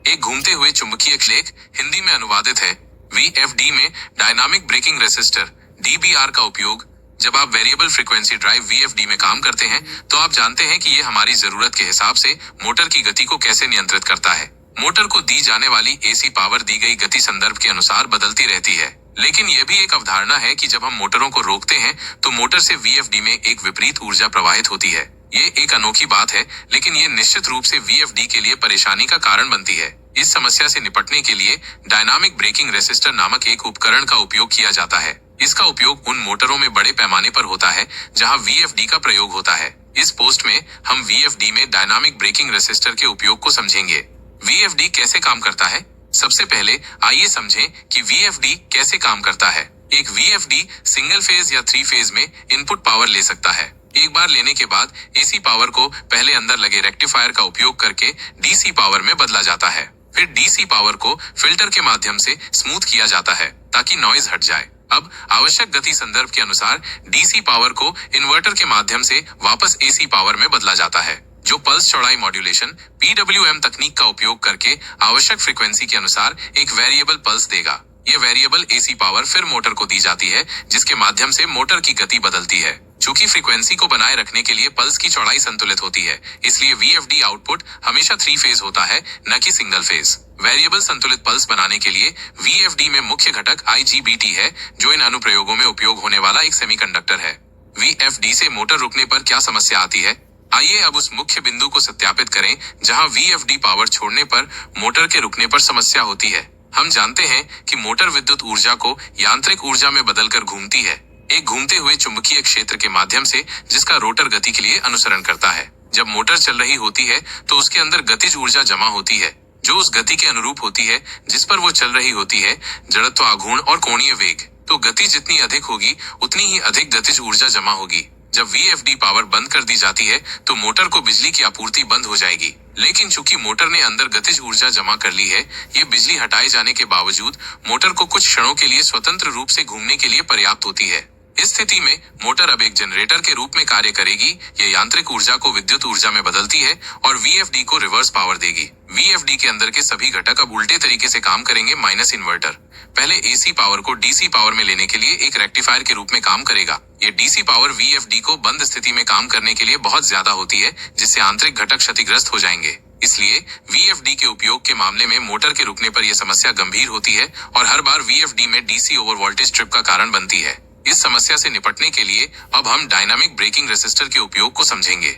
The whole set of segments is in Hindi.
एक घूमते हुए चुंबकीय क्लेक हिंदी में अनुवादित है। वीएफडी में डायनामिक ब्रेकिंग रेसिस्टर डीबीआर का उपयोग। जब आप वेरिएबल फ्रीक्वेंसी ड्राइव वीएफडी में काम करते हैं तो आप जानते हैं कि यह हमारी जरूरत के हिसाब से मोटर की गति को कैसे नियंत्रित करता है। मोटर को दी जाने वाली एसी पावर दी गई गति संदर्भ के अनुसार बदलती रहती है, लेकिन यह भी एक अवधारणा है कि जब हम मोटरों को रोकते हैं तो मोटर से वीएफडी में एक विपरीत ऊर्जा प्रवाहित होती है। ये एक अनोखी बात है, लेकिन ये निश्चित रूप से वीएफडी के लिए परेशानी का कारण बनती है। इस समस्या से निपटने के लिए डायनामिक ब्रेकिंग रेसिस्टर नामक एक उपकरण का उपयोग किया जाता है। इसका उपयोग उन मोटरों में बड़े पैमाने पर होता है जहां वीएफडी का प्रयोग होता है। इस पोस्ट में हम वीएफडी में डायनामिक ब्रेकिंग रेसिस्टर के उपयोग को समझेंगे। वीएफडी कैसे काम करता है? सबसे पहले आइए समझें कि वीएफडी कैसे काम करता है। एक वीएफडी सिंगल फेज या 3 फेज में इनपुट पावर ले सकता है। एक बार लेने के बाद एसी पावर को पहले अंदर लगे रेक्टिफायर का उपयोग करके डीसी पावर में बदला जाता है। फिर डीसी पावर को फिल्टर के माध्यम से स्मूथ किया जाता है ताकि नॉइज हट जाए। अब आवश्यक गति संदर्भ के अनुसार डीसी पावर को इन्वर्टर के माध्यम से वापस एसी पावर में बदला जाता है, जो पल्स चौड़ाई मॉड्यूलेशन पीडब्ल्यूएम तकनीक का उपयोग करके आवश्यक फ्रीक्वेंसी के अनुसार एक वेरिएबल पल्स देगा। यह वेरिएबल एसी पावर फिर मोटर को दी जाती है, जिसके माध्यम से मोटर की गति बदलती है। चूंकि फ्रीक्वेंसी को बनाए रखने के लिए पल्स की चौड़ाई संतुलित होती है, इसलिए वीएफडी आउटपुट हमेशा 3 फेज होता है, न कि सिंगल फेज। वेरिएबल संतुलित पल्स बनाने के लिए वीएफडी में मुख्य घटक आईजीबीटी है, जो इन अनुप्रयोगों में उपयोग होने वाला एक सेमीकंडक्टर है। वीएफडी से मोटर रुकने पर क्या समस्या आती है? आइए अब उस मुख्य बिंदु को सत्यापित करें जहां वीएफडी पावर छोड़ने पर मोटर के रुकने पर समस्या होती है। हम जानते हैं कि मोटर विद्युत ऊर्जा को यांत्रिक ऊर्जा में बदलकर घूमती है, एक घूमते हुए चुंबकीय क्षेत्र के माध्यम से, जिसका रोटर गति के लिए अनुसरण करता है। जब मोटर चल रही होती है तो उसके अंदर गतिज ऊर्जा जमा होती है, जो उस गति के अनुरूप होती है जिस पर वो चल रही होती है, जड़त्व आघूर्ण और कोणीय वेग। तो गति जितनी अधिक होगी उतनी ही अधिक गतिज ऊर्जा जमा होगी। जब वीएफडी पावर बंद कर दी जाती है तो मोटर को बिजली की आपूर्ति बंद हो जाएगी, लेकिन चूंकि मोटर ने अंदर गतिज ऊर्जा जमा कर ली है, ये बिजली हटाए जाने के बावजूद मोटर को कुछ क्षणों के लिए स्वतंत्र रूप से घूमने के लिए पर्याप्त होती है। इस स्थिति में मोटर अब एक जनरेटर के रूप में कार्य करेगी। यह यांत्रिक ऊर्जा को विद्युत ऊर्जा में बदलती है और वीएफडी को रिवर्स पावर देगी। वीएफडी के अंदर के सभी घटक अब उल्टे तरीके से काम करेंगे माइनस इन्वर्टर। पहले एसी पावर को डीसी पावर में लेने के लिए एक रेक्टिफायर के रूप में काम करेगा। ये डीसी पावर वीएफडी को बंद स्थिति में काम करने के लिए बहुत ज्यादा होती है, जिससे आंतरिक घटक क्षतिग्रस्त हो जाएंगे। इसलिए वीएफडी के उपयोग के मामले में मोटर के रुकने पर यह समस्या गंभीर होती है और हर बार वीएफडी में डीसी ओवर वोल्टेज ट्रिप का कारण बनती है। इस समस्या से निपटने के लिए अब हम डायनामिक ब्रेकिंग रेसिस्टर के उपयोग को समझेंगे।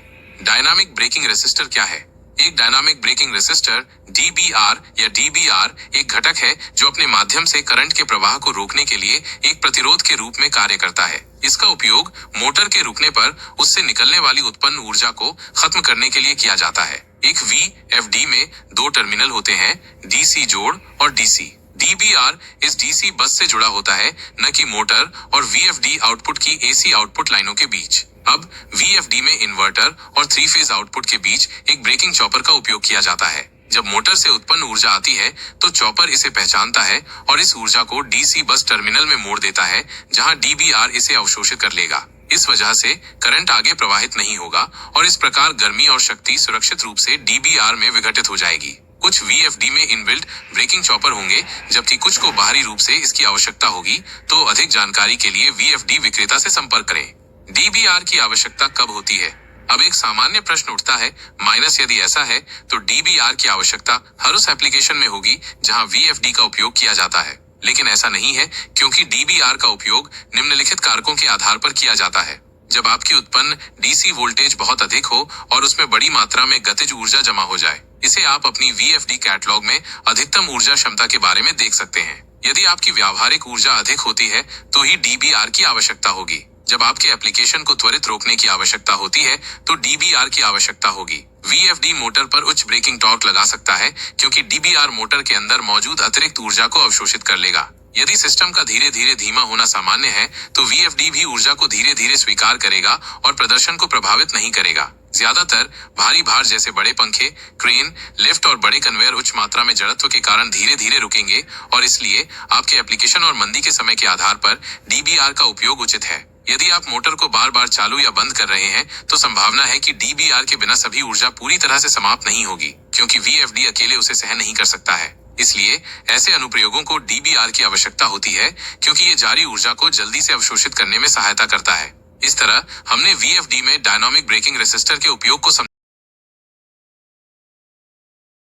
डायनामिक ब्रेकिंग रेसिस्टर क्या है? एक डायनामिक ब्रेकिंग रेसिस्टर डीबीआर या डीबीआर एक घटक है जो अपने माध्यम से करंट के प्रवाह को रोकने के लिए एक प्रतिरोध के रूप में कार्य करता है। इसका उपयोग मोटर के रुकने पर उससे निकलने वाली उत्पन्न ऊर्जा को खत्म करने के लिए किया जाता है। एक वीएफडी में 2 टर्मिनल होते हैं, डीसी जोड़ और डीसी। डीबीआर इस डीसी बस से जुड़ा होता है, न कि मोटर और वीएफडी आउटपुट की एसी आउटपुट लाइनों के बीच। अब वीएफडी में इन्वर्टर और 3 फेज आउटपुट के बीच एक ब्रेकिंग चॉपर का उपयोग किया जाता है। जब मोटर से उत्पन्न ऊर्जा आती है तो चॉपर इसे पहचानता है और इस ऊर्जा को डीसी बस टर्मिनल में मोड़ देता है, जहां डीबीआर इसे अवशोषित कर लेगा। इस वजह से करंट आगे प्रवाहित नहीं होगा और इस प्रकार गर्मी और शक्ति सुरक्षित रूप से डीबीआर में विघटित हो जाएगी। कुछ वीएफडी में इनबिल्ट ब्रेकिंग चॉपर होंगे, जबकि कुछ को बाहरी रूप से इसकी आवश्यकता होगी। तो अधिक जानकारी के लिए वीएफडी विक्रेता से संपर्क करें। डीबीआर की आवश्यकता कब होती है? अब एक सामान्य प्रश्न उठता है, माइनस यदि ऐसा है तो डीबीआर की आवश्यकता हर उस एप्लीकेशन में होगी जहां वीएफडी का उपयोग किया जाता है। लेकिन ऐसा नहीं है, क्योंकि डीबीआर का उपयोग निम्नलिखित कारकों के आधार पर किया जाता है। जब आपकी उत्पन्न डीसी वोल्टेज बहुत अधिक हो और उसमें बड़ी मात्रा में गतिज ऊर्जा जमा हो जाए। इसे आप अपनी वीएफडी कैटलॉग में अधिकतम ऊर्जा क्षमता के बारे में देख सकते हैं। यदि आपकी व्यावहारिक ऊर्जा अधिक होती है तो ही डीबीआर की आवश्यकता होगी। जब आपके एप्लीकेशन को त्वरित रोकने की आवश्यकता होती है तो डीबीआर की आवश्यकता होगी। वीएफडी मोटर पर उच्च ब्रेकिंग टॉर्क लगा सकता है, क्योंकि डीबीआर मोटर के अंदर मौजूद अतिरिक्त ऊर्जा को अवशोषित कर लेगा। यदि सिस्टम का धीरे धीरे धीमा होना सामान्य है तो वीएफडी भी ऊर्जा को धीरे धीरे स्वीकार करेगा और प्रदर्शन को प्रभावित नहीं करेगा। ज्यादातर भारी भार जैसे बड़े पंखे, क्रेन, लिफ्ट और बड़े कन्वेयर उच्च मात्रा में जड़त्व के कारण धीरे धीरे रुकेंगे और इसलिए आपके एप्लीकेशन और मंदी के समय के आधार पर डीबीआर का उपयोग उचित है। यदि आप मोटर को बार बार चालू या बंद कर रहे हैं तो संभावना है कि डीबीआर के बिना सभी ऊर्जा पूरी तरह से समाप्त नहीं होगी। क्योंकि VFD अकेले उसे सहन नहीं कर सकता है। इसलिए ऐसे अनुप्रयोगों को DBR की आवश्यकता होती है, क्योंकि ये जारी ऊर्जा को जल्दी से अवशोषित करने में सहायता करता है। इस तरह हमने VFD में डायनामिक ब्रेकिंग रेसिस्टर के उपयोग को